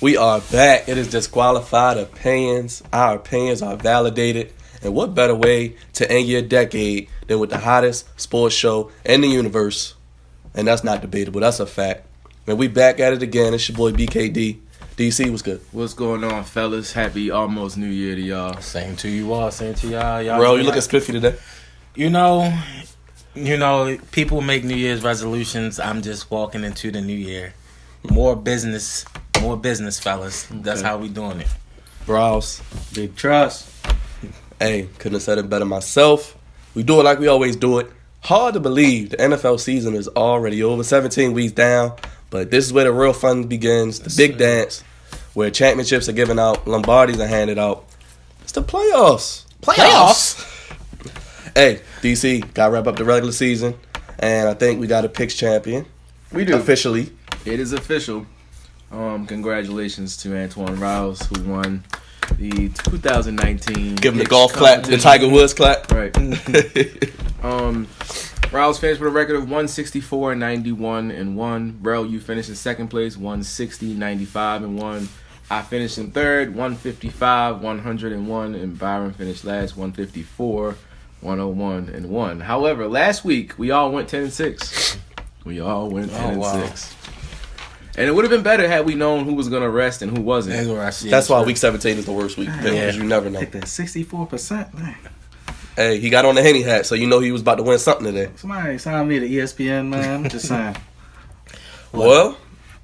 We are back. It is disqualified opinions. Our opinions are validated. And what better way to end your decade than with the hottest sports show in the universe? And that's not debatable. That's a fact. And we back at it again. It's your boy BKD. DC, what's good? What's going on, fellas? Happy almost New Year to y'all. Same to you all. Same to y'all. Bro, you looking spiffy today. You know, people make New Year's resolutions. I'm just walking into the new year. More business, fellas. That's how we doing it. Browse. Big trust. Hey, couldn't have said it better myself. We do it like we always do it. Hard to believe the NFL season is already over. 17 weeks down. But this is where the real fun begins. The big dance. Where championships are given out. Lombardis are handed out. It's the playoffs. Hey, DC, got to wrap up the regular season. And I think we got a picks champion. We do. Officially. It is official. Congratulations to Antoine Rouse, who won the 2019. Give him the golf clap, the Tiger Woods clap. Right. Rouse finished with a record of 164-91-1. Rel, you finished in second place, 160-95-1. I finished in third, 155-101, and Byron finished last, 154-101-1. However, last week we all went 10-6. We all went 10-6. And it would have been better had we known who was going to rest and who wasn't. That's why week 17 is the worst week. Because you never know. Take that 64%, man. Hey, he got on the Henny hat, so you know he was about to win something today. Somebody sign me to ESPN, man. I'm just saying. Well,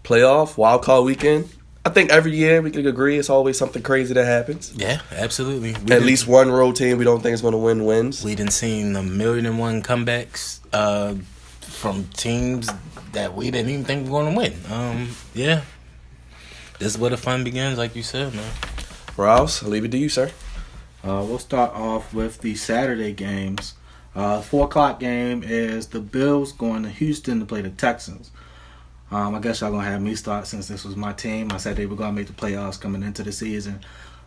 playoff, wild card weekend. I think every year we can agree it's always something crazy that happens. Yeah, absolutely. At least one road team we don't think is going to win wins. We done seen 1,000,001 comebacks from teams that we didn't even think were going to win. Yeah. This is where the fun begins, like you said, man. Rouse, I'll leave it to you, sir. We'll start off with the Saturday games. 4 o'clock game is the Bills going to Houston to play the Texans. I guess y'all going to have me start since this was my team. I said they were going to make the playoffs coming into the season.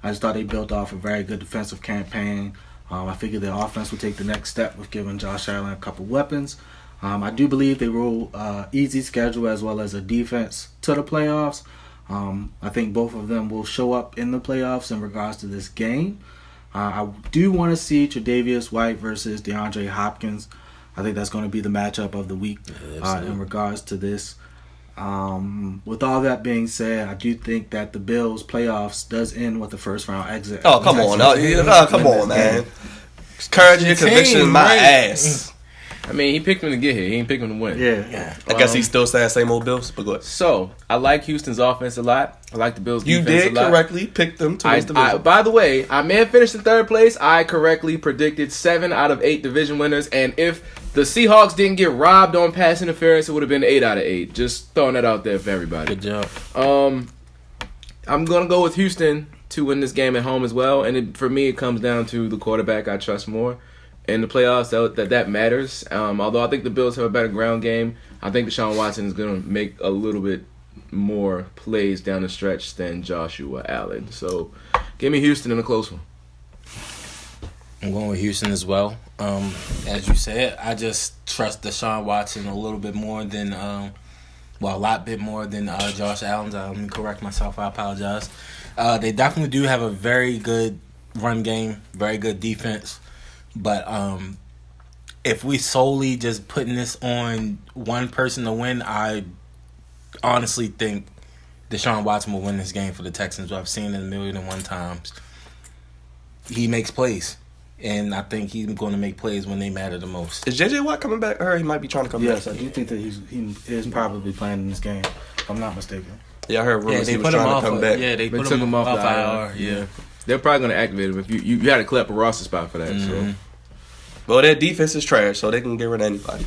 I just thought they built off a very good defensive campaign. I figured their offense would take the next step with giving Josh Allen a couple weapons. I do believe they roll easy schedule as well as a defense to the playoffs. I think both of them will show up in the playoffs in regards to this game. I do want to see Tre'Davious White versus DeAndre Hopkins. I think that's going to be the matchup of the week in regards to this. With all that being said, I do think that the Bills playoffs does end with the first round exit. Oh, come on. Come on, man. Courage and conviction in my ass. I mean, he picked him to get here. He ain't picked him to win. Yeah. I guess he's still saying same old Bills, but go ahead. So, I like Houston's offense a lot. I like the Bills' You defense a lot. did correctly pick them to win the division. By the way, I may have finished in third place. I correctly predicted 7 out of 8 division winners. And if the Seahawks didn't get robbed on pass interference, it would have been 8 out of 8. Just throwing that out there for everybody. Good job. I'm going to go with Houston to win this game at home as well. And for me, it comes down to the quarterback I trust more. In the playoffs, that matters. Although I think the Bills have a better ground game, I think Deshaun Watson is going to make a little bit more plays down the stretch than Joshua Allen. So, give me Houston in a close one. I'm going with Houston as well. As you said, I just trust Deshaun Watson a little bit more than, a lot bit more than Josh Allen. Let me correct myself. I apologize. They definitely do have a very good run game, very good defense. But if we solely just putting this on one person to win, I honestly think Deshaun Watson will win this game for the Texans. I've seen it 1,000,001 times. He makes plays, and I think he's going to make plays when they matter the most. Is J.J. Watt coming back? I heard he might be trying to come back. Yes, I do think that he is probably playing in this game, if I'm not mistaken. Yeah, I heard rumors he was trying to come back. Yeah, they took him off the IR. Yeah. They're probably going to activate him. If you had to clap a roster spot for that. Mm-hmm. So. Well, their defense is trash, so they can get rid of anybody.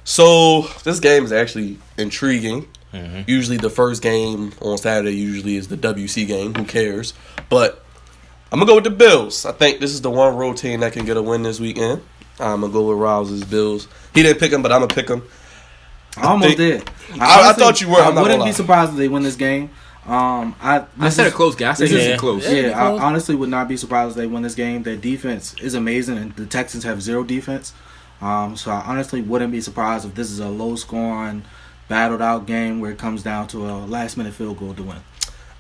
So, this game is actually intriguing. Mm-hmm. Usually the first game on Saturday usually is the WC game. Who cares? But I'm going to go with the Bills. I think this is the one road team that can get a win this weekend. I'm going to go with Rouse's Bills. He didn't pick them, but I'm going to pick them. I almost did. I thought you were. I wouldn't be surprised if they win this game. I said a close game. I said this is close. Yeah, I honestly would not be surprised if they win this game. Their defense is amazing, and the Texans have 0 defense. So I honestly wouldn't be surprised if this is a low-scoring, battled-out game where it comes down to a last-minute field goal to win.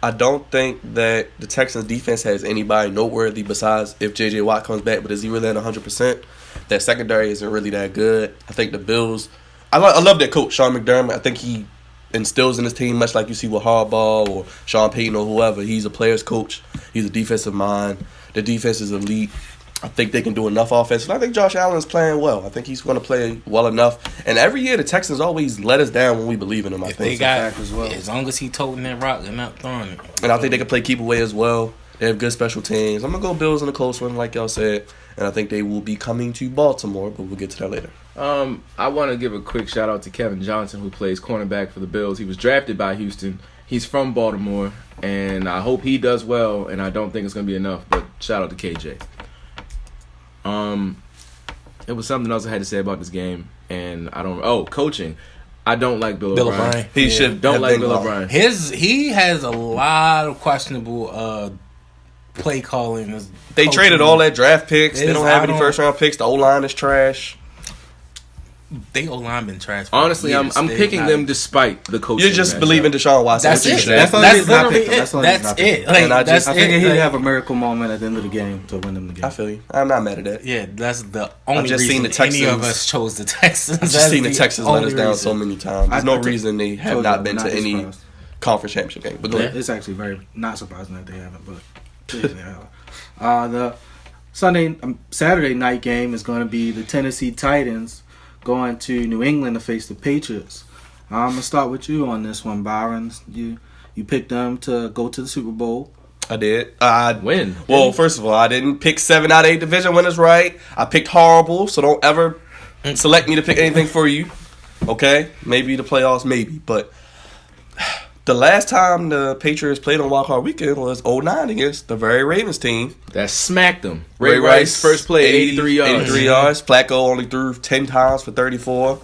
I don't think that the Texans defense has anybody noteworthy besides if J.J. Watt comes back. But is he really at 100%? That secondary isn't really that good. I think the Bills. I love their coach, Sean McDermott. I think he instills in his team much like you see with Harbaugh or Sean Payton or whoever. He's a player's coach. He's a defensive mind. The defense is elite. I think they can do enough offense. And I think Josh Allen is playing well. I think he's going to play well enough. And every year the Texans always let us down when we believe in them. I If think they got, fact as well. as long as he toting that rock, they're not throwing it. And I think they can play keep away as well. They have good special teams. I'm going to go Bills in a close one, like y'all said. And I think they will be coming to Baltimore, but we'll get to that later. I want to give a quick shout out to Kevin Johnson, who plays cornerback for the Bills. He was drafted by Houston. He's from Baltimore, and I hope he does well. And I don't think it's going to be enough, but shout out to KJ. It was something else I had to say about this game, and I don't. Oh, coaching. I don't like Bill O'Brien. He should Don't have like been Bill gone. O'Brien. He has a lot of questionable play calling. They traded all their draft picks. They don't have any I don't- first round picks. The O-line is trash. They O-line been trash. for Honestly, I'm years. They picking not- them despite the coaching. You just matchup. believe in Deshaun Watson. That's what you it. said. That's the only That's reason I literally picked him. it. That's the only reason I That's picked it. him. Like, And I that's just- I figured it. he'd Like, have a miracle moment at the end of the game to win them the game. I feel you. I'm not mad at that. yeah, that's the only just reason seen the any of Texans- us chose the Texans. I've just seen the Texans let us down reason. so many times. There's I no think- reason they have told not you, been I'm to not any surprised. conference championship game. But go ahead. It's actually very not surprising that they haven't, but clearly they have. The Saturday night game is going to be the Tennessee Titans going to New England to face the Patriots. I'm gonna start with you on this one, Byron. You picked them to go to the Super Bowl. I did. Win. Well, first of all, I didn't pick 7 out of 8 division winners right. I picked horrible, so don't ever select me to pick anything for you. Okay? Maybe the playoffs, maybe. But the last time the Patriots played on Wild Card Weekend was 2009 against the very Ravens team. That smacked them. Ray Rice, first play, 83 yards. 83 yards. Flacco only threw 10 times for 34.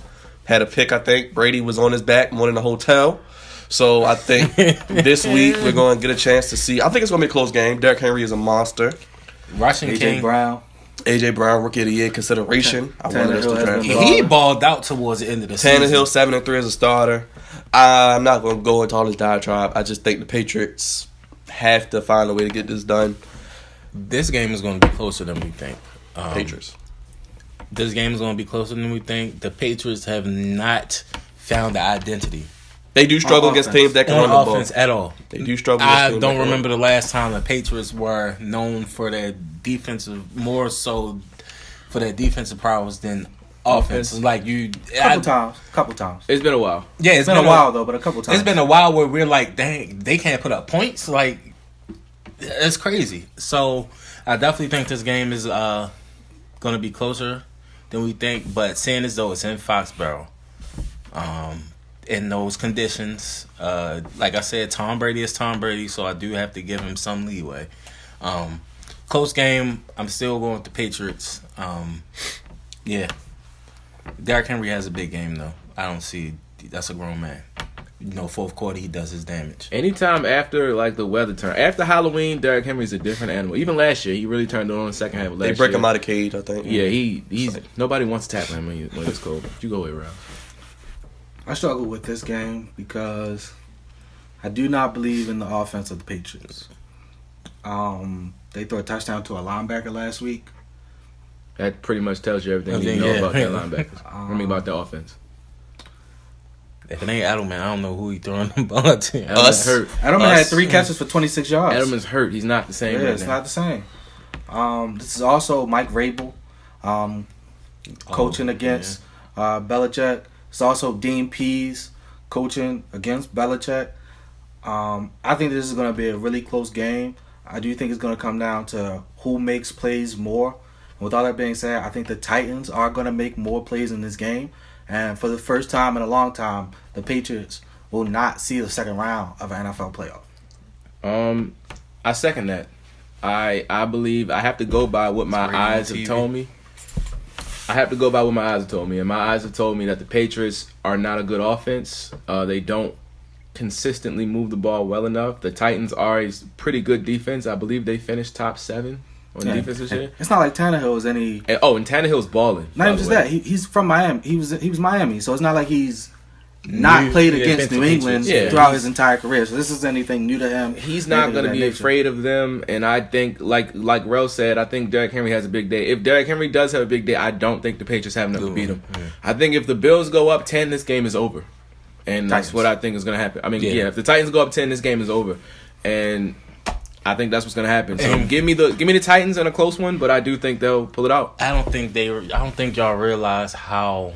Had a pick, I think. Brady was on his back, more in the hotel. So I think this week we're going to get a chance to see. I think it's going to be a close game. Derrick Henry is a monster. Russian AJ King. Brown. A.J. Brown, Rookie of the Year consideration. I wanted us to Tannehill has draft been him. He balled out towards the end of the season. Tannehill 7-3 as a starter. I'm not going to go into all this diatribe. I just think the Patriots have to find a way to get this done. This game is going to be closer than we think. Patriots. This game is going to be closer than we think. The Patriots have not found the identity They do struggle against offense. teams that can on run the ball. offense at all. They do struggle against I teams don't that can remember the last time the Patriots were known for their defensive, more so for their defensive prowess than offense. Like Couple times. It's been a while. Yeah, It's been a while though, but a couple times. It's been a while where we're like, dang, they can't put up points. Like, it's crazy. So I definitely think this game is going to be closer than we think. But seeing as though it's in Foxborough, in those conditions, like I said, Tom Brady is Tom Brady, so I do have to give him some leeway. Close game. I'm still going with the Patriots. Yeah. Derrick Henry has a big game, though. I don't see... That's a grown man. Fourth quarter, he does his damage. Anytime after like the weather turn, after Halloween, Derrick Henry's a different animal. Even last year, he really turned it on in the second half of last year. They break him out of cage, I think. Yeah, he's nobody wants to tackle him when it's cold. You go away, Ralph. I struggle with this game because I do not believe in the offense of the Patriots. They threw a touchdown to a linebacker last week. That pretty much tells you everything you know about that linebacker. About the offense. If it ain't Edelman, I don't know who he throwing the ball to. Edelman's hurt. Edelman had 3 catches for 26 yards. Edelman's hurt. He's not the same Yeah, right it's now. not the same. This is also Mike Vrabel coaching against Belichick. It's also Dean Pease coaching against Belichick. I think this is going to be a really close game. I do think it's going to come down to who makes plays more. With all that being said, I think the Titans are going to make more plays in this game. And for the first time in a long time, the Patriots will not see the second round of an NFL playoff. I second that. I believe I have to go by what my radio on eyes have TV. told me. I have to go by what my eyes have told me. And my eyes have told me that the Patriots are not a good offense. They don't consistently move the ball well enough. The Titans are a pretty good defense. I believe they finished top 7 on defense this year. It's not like Tannehill is any... And Tannehill's balling. Not even just that. He's from Miami. He was Miami, so it's not like he's not played against New England Patriots. throughout his entire career. So this is anything new to him. He's not going to be afraid of them, and I think, like Rel said, I think Derrick Henry has a big day. If Derrick Henry does have a big day, I don't think the Patriots have enough to beat him. Yeah. I think if the Bills go up 10, this game is over, and that's what I think is going to happen. I mean, if the Titans go up 10, this game is over, and I think that's what's going to happen. So give me the Titans in a close one, but I do think they'll pull it out. I don't think y'all realize how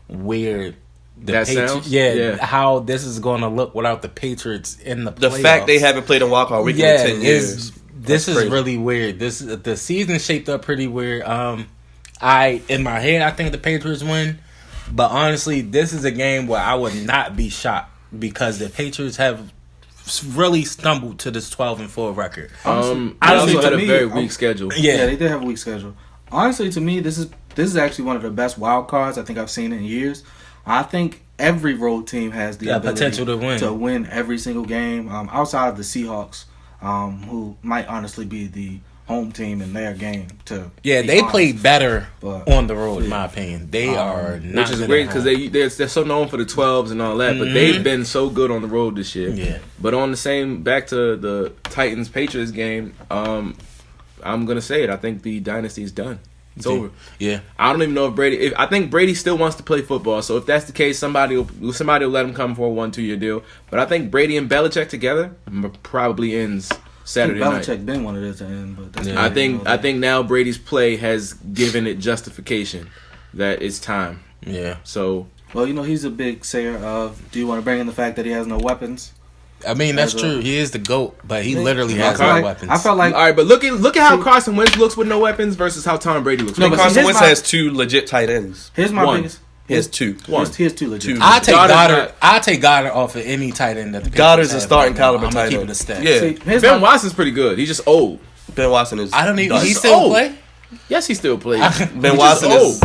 weird that sounds. How this is going to look without the Patriots in the playoffs. The fact they haven't played in wild card weekend in 10 years. This is really weird. The season shaped up pretty weird. In my head, I think the Patriots win, but honestly, this is a game where I would not be shocked because the Patriots have really stumbled to this 12-4 record. I also had a very weak schedule. Yeah, they did have a weak schedule. Honestly, to me, this is actually one of the best wild cards I think I've seen in years. I think every road team has the potential to win every single game. Outside of the Seahawks, who might honestly be the home team in their game. They played better on the road, in my opinion. They are not, which is great because they're so known for the 12s and all that, but they've been so good on the road this year. Yeah. But on the same, back to the Titans Patriots game, I'm gonna say it. I think the dynasty is done. It's over. Yeah. I don't even know if Brady. I think Brady still wants to play football. So if that's the case, somebody will let him come for a 1-2 year deal. But I think Brady and Belichick together probably ends Saturday night. Belichick been one of this to end, but that's I think now Brady's play has given it justification that it's time. Yeah. So he's a big sayer of. Do you want to bring in the fact that he has no weapons? I mean, that's true. He is the GOAT, but he literally has no weapons. I felt like... All right, but look at how Carson Wentz looks with no weapons versus how Tom Brady looks. No, but Carson Wentz has 2 legit tight ends. Here's my biggest... He has 2. He has 2 legit. I take Goddard off of any tight end that the Patriots Goddard's a starting caliber tight end. I'm stat. Yeah. See, Ben Watson's pretty good. He's just old. Ben Watson is... I don't even... He still play? Yes, he still plays. Ben Watson is...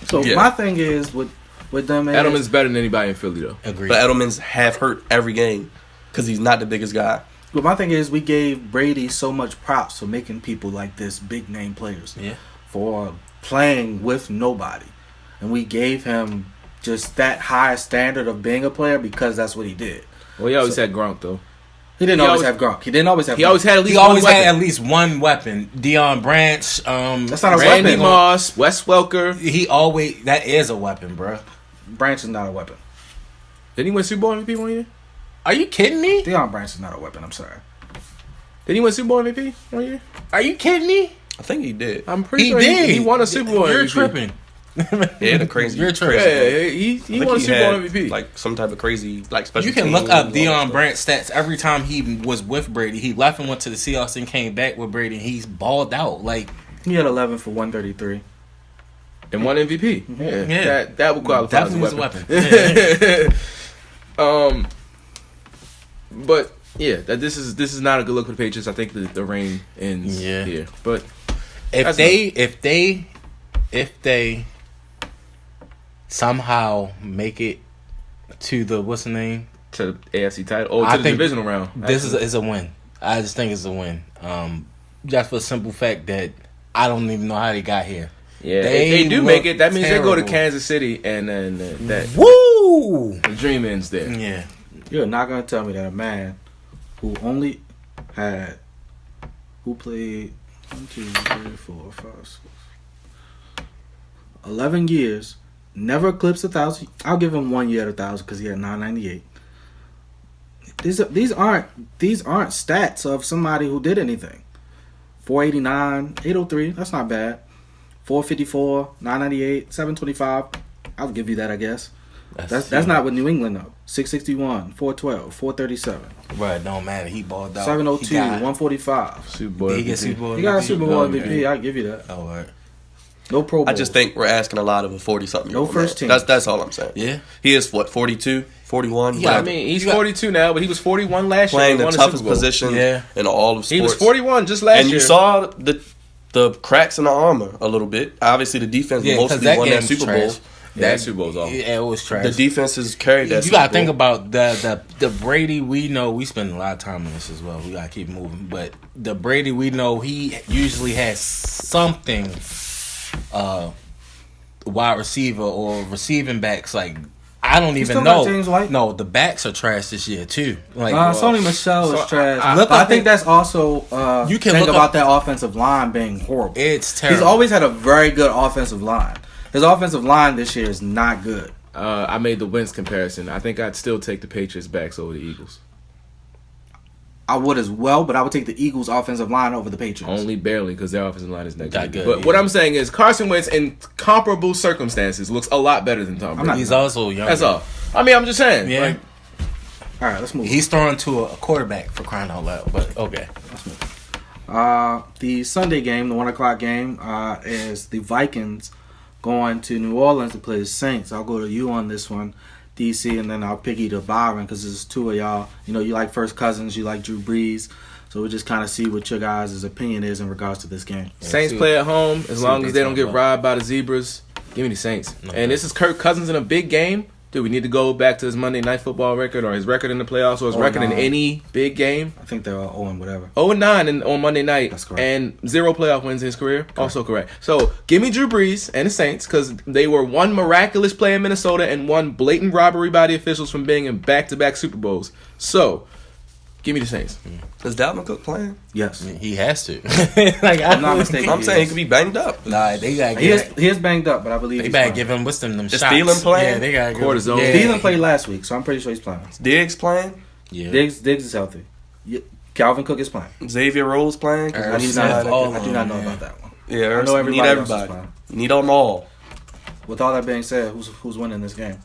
So my thing is with them... Edelman's better than anybody in Philly, though. Agreed. But Edelman's half hurt every game. Because he's not the biggest guy. But my thing is, we gave Brady so much props for making people like this big name players. Yeah. For playing with nobody. And we gave him just that high standard of being a player because that's what he did. Well, he always had Gronk, though. He didn't always have Gronk. He always had at least one weapon. Deion Branch. That's not a Randy weapon. Moss, Wes Welker. That is a weapon, bro. Branch is not a weapon. Didn't he win Super Bowl MVP one year? Are you kidding me? Deion Branch is not a weapon. I'm sorry. Did he win Super Bowl MVP one year? Are you kidding me? I think he did. I'm pretty sure he won a Super Bowl You're MVP. tripping. Yeah, the crazy. You're tripping. Yeah, he won a Super Bowl MVP. Like some type of crazy special. You can look up Deion Branch stats. Every time he was with Brady, he left and went to the Seahawks and came back with Brady, and he's balled out. Like he had 11 for 133 and one MVP. Yeah. That would qualify as a weapon. Yeah. But yeah, this is not a good look for the Patriots. I think the reign ends here. But if they somehow make it to the what's the name to the AFC title or to the divisional round, this is a win. I just think it's a win. Just for the simple fact that I don't even know how they got here. Yeah, if they do make it, that means they go to Kansas City and then that the dream ends there. Yeah. You're not going to tell me that a man who played 1, 2, 3, 4, 5, 6, 11 years, never eclipsed 1,000. I'll give him 1 year at 1,000 because he had 998. These aren't stats of somebody who did anything. 489, 803, that's not bad. 454, 998, 725. I'll give you that, I guess. That's not with New England though. 661, 412, 437. Right, don't matter. He balled out. 702, 145. Super Bowl. He got a Super Bowl MVP. I'll give you that. Oh, right. No Pro Bowl. I just think we're asking a lot of a 40-something. No first team. That's all I'm saying. Yeah. He is 42, 41. Yeah, I mean he's 42 now, but he was 41 last year. Playing the toughest position in all of sports. He was 41 just last year. And you saw the cracks in the armor a little bit. Obviously, the defense mostly won that Super Bowl. That Super Bowl's awful. Yeah, it was trash. The defense has carried that. You gotta think about the Brady we know. We spend a lot of time on this as well. We gotta keep moving. But the Brady we know, he usually has something, wide receiver or receiving backs. Like I don't still even got know. James White? No, the backs are trash this year too. Like Sony Michelle is trash. I I think that's also You can think look about up- that offensive line being horrible. it's terrible. He's always had a very good offensive line. His offensive line this year is not good. I made the Wentz comparison. I think I'd still take the Patriots backs over the Eagles. I would as well, but I would take the Eagles' offensive line over the Patriots. Only barely because their offensive line is not Not good. good, But what I'm saying is Carson Wentz in comparable circumstances looks a lot better than Tom Brady. He's also young. That's all. I mean, I'm just saying. Yeah. Like, All right, let's move. He's throwing to a quarterback for crying out loud. But okay. The Sunday game, the 1:00 game, is the Vikings going to New Orleans to play the Saints. I'll go to you on this one, DC, and then I'll piggy to Byron because there's two of y'all. You know, you like First Cousins, you like Drew Brees. So we'll just kind of see what your guys' opinion is in regards to this game. Saints see play at home as see long what as they they don't talk get about. robbed by the Zebras. Give me the Saints. Okay. And this is Kirk Cousins in a big game. Dude, we need to go back to his Monday Night Football record or his record in the playoffs or his record in 0-9. any big game. I think they're all 0 whatever. 0-9 on Monday night. That's correct. And 0 playoff wins in his career. Also correct. So give me Drew Brees and the Saints because they were one miraculous play in Minnesota and one blatant robbery by the officials from being in back-to-back Super Bowls. So give me the Saints. Is Dalvin Cook playing? Yes. He has to. Like I'm not mistaken. I'm saying he could be banged up. Nah, they gotta He get. is banged up, but I believe They he's better playing. give him what's them Is shots. Thielen playing? Yeah, they gotta give him- Cortisone. Yeah. Thielen played last week, so I'm pretty sure he's playing. Diggs playing? Yeah. Diggs is healthy. Calvin Cook is playing. Xavier Rose playing? 'Cause Irv I need He's Smith, not, somebody- all I do of not them, know man. about that one. Yeah, I know need everybody else is everybody. playing. Need them all. With all that being said, who's winning this game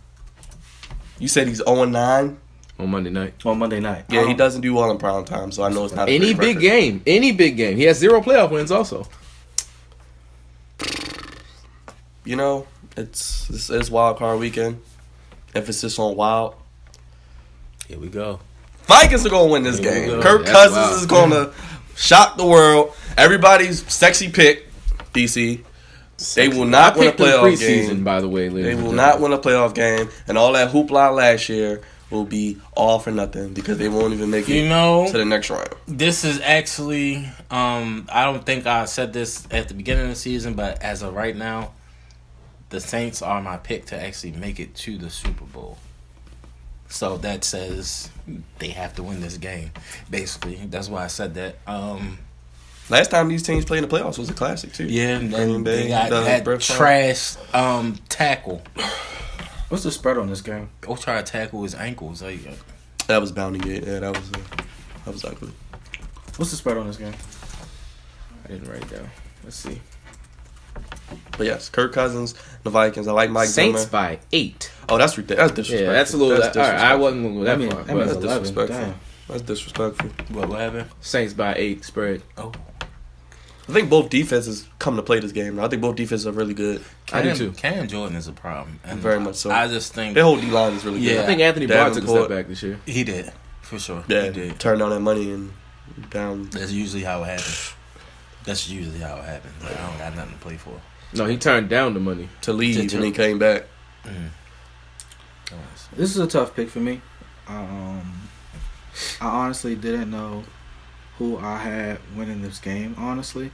You said he's 0-9? On Monday night. on Monday night? Yeah, he doesn't do well in prime time, so I know it's not a Any great big record. game. Any big game. He has 0 playoff wins also. You know, it's wild card weekend. Emphasis on wild. Here we go. Vikings are going to win this Here we game. go. Kirk That's Cousins wild. is going to shock the world. Everybody's sexy pick, DC. They will not win a picked them playoff preseason, game. by the way. ladies They and will gentlemen. not win a playoff game. And all that hoopla last year will be all for nothing because they won't even make You it know, to the next round. this is actually. I don't think I said this at the beginning of the season, but as of right now, the Saints are my pick to actually make it to the Super Bowl. So that says they have to win this game. Basically, that's why I said that. Last time these teams played in the playoffs was a classic, too. Yeah, and Green Bay, they got the that Brett Favre. trash tackle. What's the spread on this game? Go try to tackle his ankles. Like, That was bound to get. Yeah, that was ugly. What's the spread on this game? I didn't write it down. Let's see. But yes, Kirk Cousins, the Vikings. I like Mike Saints Zimmer. by 8. Oh, that's disrespectful. Yeah, that's a little. All right, I disrespectful. wasn't going to go that I mean, far. that means but That's 11. disrespectful. Damn. That's disrespectful. what happened? Saints by 8 spread. Oh, I think both defenses come to play this game. I think both defenses are really good. I do too. Cam Jordan is a problem, and Very much so. I just think Their whole D line is really Yeah. good. I think Anthony Barr took a Davenport. step back this year. he did for sure. Yeah, He did. turned down that money and down. That's usually how it happens. That's usually how it happens. Like, I don't got nothing to play for. No, he turned down the money. To leave To- when he came back. This is a tough pick for me. I honestly didn't know who I had winning this game. Honestly,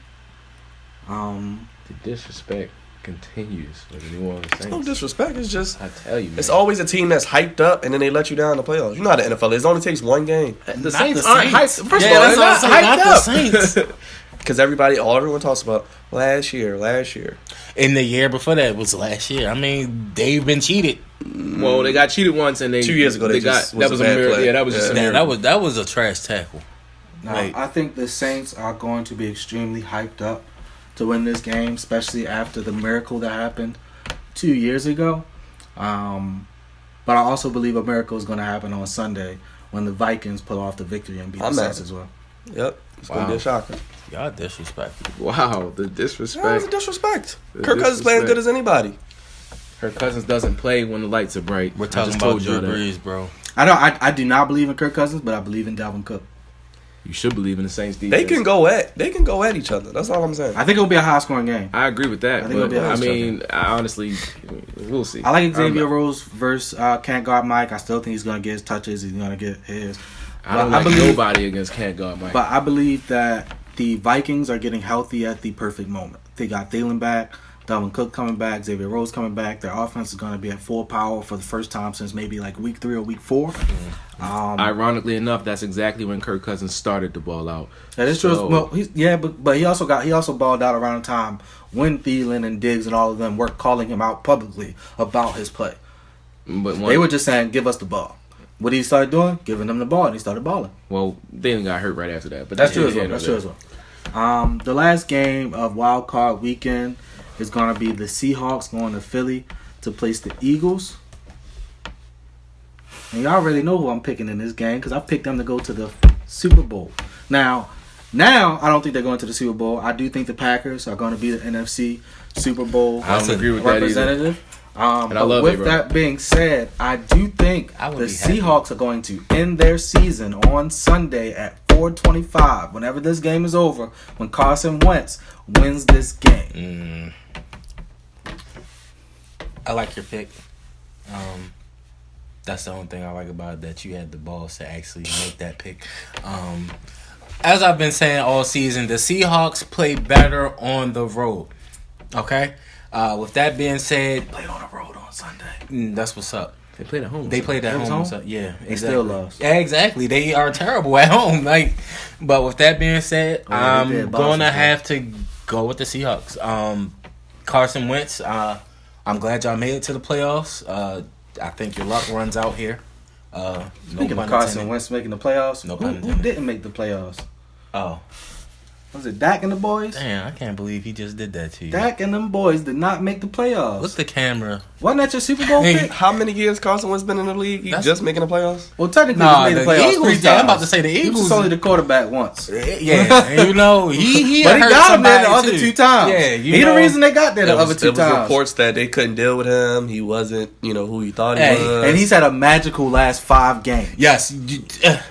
The disrespect continues with the New Orleans It's no Saints. disrespect. It's just I tell you, man. it's always a team that's hyped up and then they let you down in the playoffs. You know how the NFL is. It only takes one game the Not Saints the aren't Saints. hyped. First Yeah, of all, that's they're what not I'm saying, hyped not up. the Saints. because everyone talks about last year. And the year before that was last year. I mean, they've been cheated. Well, they got cheated once, and 2 years ago, they got just was that was a a bad miracle. play. Yeah, that was just a Yeah. Man, miracle. that was a trash tackle. now Like- I think the Saints are going to be extremely hyped up to win this game, especially after the miracle that happened 2 years ago. But I also believe a miracle is going to happen on Sunday when the Vikings pull off the victory and beat the I'm Saints mad. as well. Yep, it's gonna Wow. be a shocker. Y'all disrespectful. Wow, the That was disrespect. a disrespect. The Kirk Cousins playing disrespect. good as anybody. Her Cousins doesn't play when the lights are bright. We're I talking just about told y'all Drew that. Brees, bro. I do not believe in Kirk Cousins, but I believe in Dalvin Cook. You should believe in the Saints defense. They can go at each other. That's all I'm saying. I think it'll be a high scoring game. I agree with that, I think it'll but be a I nice mean, I honestly, we'll see. I like Xavier I'm- Rose versus can't guard Mike. I still think he's going to get his touches. He's going to get his. I don't But like believe- nobody against can't guard Mike. But I believe that the Vikings are getting healthy at the perfect moment. They got Thielen back. Dalvin Cook coming back, Xavier Rhodes coming back. Their offense is going to be at full power for the first time since maybe like week 3 or week 4. Ironically enough, that's exactly when Kirk Cousins started to ball out. That is true. Well, but he also balled out around the time when Thielen and Diggs and all of them were calling him out publicly about his play. But They were just saying, "Give us the ball." What he started doing? Giving them the ball, and he started balling. Well, Thielen got hurt right after that. But That's true as well. The last game of Wild Card Weekend is going to be the Seahawks going to Philly to place the Eagles. And y'all already know who I'm picking in this game because I picked them to go to the Super Bowl. Now I don't think they're going to the Super Bowl. I do think the Packers are going to be the NFC Super Bowl I don't agree with that either. representative. And I love with that being said, I do think the Seahawks are going to end their season on Sunday at 4:25. Whenever this game is over, when Carson Wentz wins this game. I like your pick. That's the only thing I like about it, that you had the balls to actually make that pick. As I've been saying all season, the Seahawks play better on the road. Okay? With that being said, They played on the road on Sunday. that's what's up. They played at home. They played at home. home? So, yeah, They still lost. Yeah, exactly. They are terrible at home. But with that being said, they I'm did. going to Boston have to go with the Seahawks. Carson Wentz, I'm glad y'all made it to the playoffs. I think your luck runs out here. Speaking of Carson Wentz making the playoffs, No pun who intended. didn't make the playoffs? Oh, Was it Dak and the boys? damn! I can't believe he just did that to you. Dak and them boys did not make the playoffs. Look the camera. Wasn't that your Super Bowl Hey, pick? How many years Carson Wentz been in the league? He That's- just making the playoffs? Well, technically, Nah, he made the the playoffs Eagles, 3 yeah, times. I'm about to say the He Eagles. was only the quarterback once. Yeah, you know he But he hurt got him there the somebody, other too. 2 times. Yeah, He the reason they got there the other 2 There was times. reports that they couldn't deal with him. He wasn't, who he thought he Hey, was. And he's had a magical last 5 games. Yes.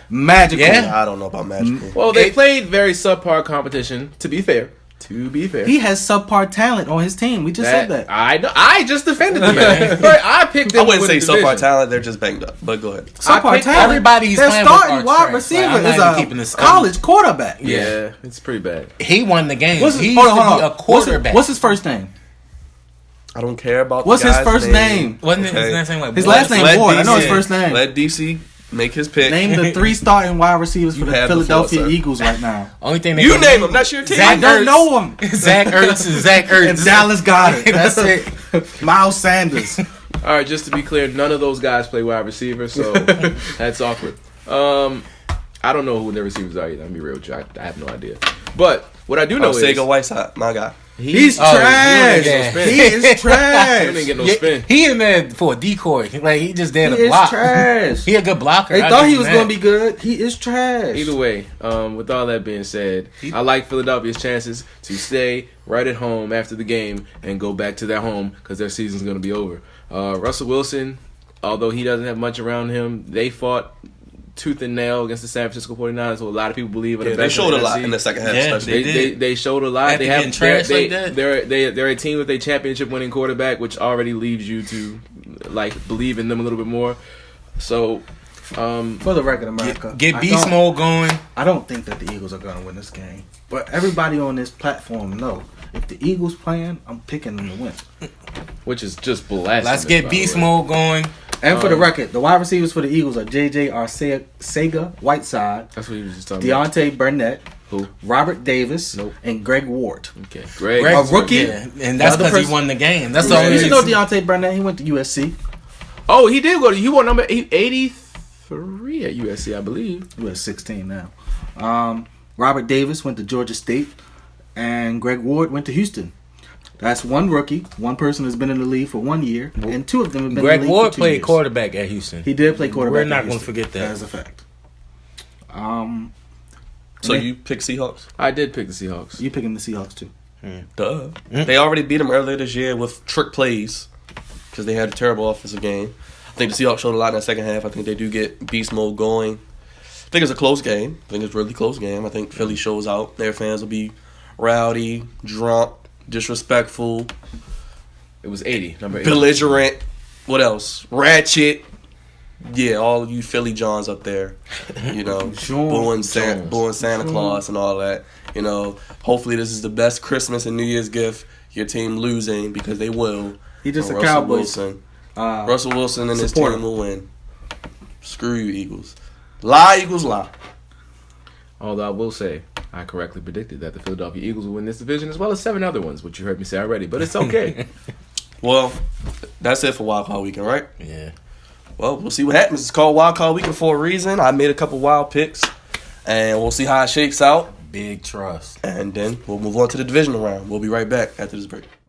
Magical. Yeah. I don't know about magical. Well, they played very subpar competition, to be fair. He has subpar talent on his team. We just said that. I know. I just defended the man. Right, I picked them I wouldn't to say win the subpar division. talent. They're just banged up. But go ahead. Subpar picked talent. everybody he's Their playing with starting are wide trash. receiver Like, I'm not is even a keeping this college quarterback. Yeah, it's pretty bad. He won the game. What's his, He hold used on, to hold be on. a quarterback. What's his first name? I don't care about What's the his guy's first name? Wasn't it Okay. his last name like His Ward? last name Let Ward. I know his DC first name. Let DC make his pick. Name the 3 starting wide receivers for You the had Philadelphia before, sir. Eagles right now. Only thing they You can name him. That's your team. I don't know him. Zach Ertz and Zach Ertz. And Dallas got it. That's it. Miles Sanders. All right, just to be clear, none of those guys play wide receiver, so that's awkward. I don't know who their receivers are either. I'm be real with you. I have no idea. But what I do know is Sega Whiteside, my guy. He's Oh, trash. he didn't get He is he trash. didn't get no Yeah, spin. he in there for a decoy. Like he just there He to is block. trash. He a good blocker. They I thought give he him was that. going to be good. He is trash. Either way, with all that being said, I like Philadelphia's chances to stay right at home after the game and go back to their home because their season's going to be over. Russell Wilson, although he doesn't have much around him, they fought tooth and nail against the San Francisco 49ers, so a lot of people believe in Yeah, they showed a lot in the second half. Yeah, especially. They showed a lot. After They have getting trashed like that. they're a team with a championship winning quarterback, which already leaves you to believe in them a little bit more. So For the record, America. Get beast mode going. I don't think that the Eagles are going to win this game. But everybody on this platform know if the Eagles playing, I'm picking them to win. which is just blasphemous. Let's get by the beast way. mode going. And for the record, the wide receivers for the Eagles are J.J. Arcega Whiteside, That's what he was just talking about. Deontay Burnett, Who? Robert Davis, Nope. and Greg Ward. Okay, Greg. A rookie? Yeah, and that's The other because he person- won the game. That's the Yeah. only You should know reason. Deontay Burnett. He went to USC. Oh, he did go to. He won number 83 at USC, I believe. He was 16 now. Robert Davis went to Georgia State, and Greg Ward went to Houston. That's one rookie. One person has been in the league for 1 year, and 2 of them have been Greg in the league Ward for 2 played years. quarterback at Houston. He did play quarterback. We're at not going to Houston. forget that. That is a fact. So you pick Seahawks? I did pick the Seahawks. You picking the Seahawks too? Duh. They already beat them earlier this year with trick plays because they had a terrible offensive game. I think the Seahawks showed a lot in the second half. I think they do get beast mode going. I think it's a close game. I think it's a really close game. I think Philly shows out. Their fans will be rowdy, drunk, disrespectful, It was 80, number 80. belligerent. What else? Ratchet. Yeah, all you Philly Johns up there. Booing Santa Claus and all that. Hopefully this is the best Christmas and New Year's gift your team losing because they will. He just and a Russell Cowboys. Wilson. Russell Wilson and his supporter. team will win. Screw you, Eagles. Lie, Eagles, lie. Although I will say, I correctly predicted that the Philadelphia Eagles will win this division as well as 7 other ones, which you heard me say already. But it's okay. Well, that's it for Wild Card Weekend, right? Yeah. Well, we'll see what happens. It's called Wild Card Weekend for a reason. I made a couple wild picks, and we'll see how it shakes out. Big trust. And then we'll move on to the divisional round. We'll be right back after this break.